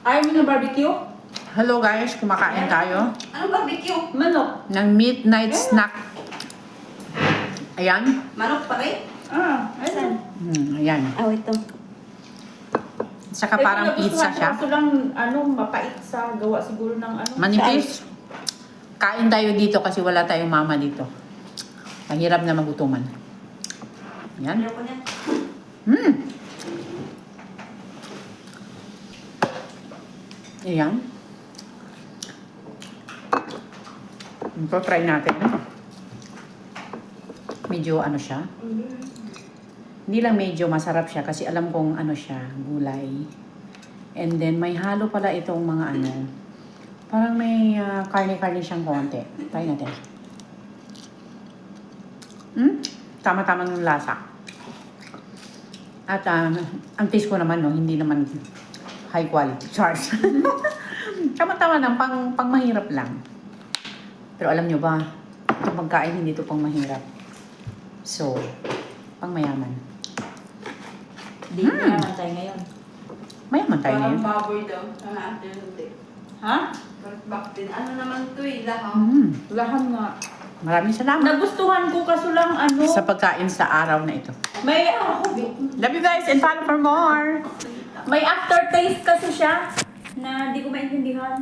Ayaw mo ng barbecue? Hello guys, kumakain tayo Anong barbecue? Manok. ng midnight snack. Ayan. Manok pa rin? Ayan. Ayan. Ito. Saka parang pizza siya. Kaso lang, mapait sa gawa siguro ng Manipis. Kain tayo dito kasi wala tayong mama dito. Mahirap na magutuman. Ayan. Ayoko niyan. Ayan. Ito, try natin. Medyo ano siya. Hindi lang medyo masarap siya kasi alam kong ano siya, gulay. And then may halo pala itong mga ano. Parang may karne-karne siyang konti. Try natin. Tama-tama ng lasa. At ang taste ko naman, no, hindi naman high quality. Charge. Tama-tama lang, pang mahirap lang. Pero alam nyo ba, itong pagkain hindi ito pang mahirap. So, pang mayaman. Hindi naman tayo ngayon. Mayaman tayo Parang ngayon. baboy daw. Hindi. Ha? Bakit din? Ano naman to eh, lahang. Lahat nga. Maraming salamat Nagustuhan ko kaso lang sa pagkain sa araw na ito. may Love you guys and follow for more! may aftertaste kasi siya na di ko maintindihan.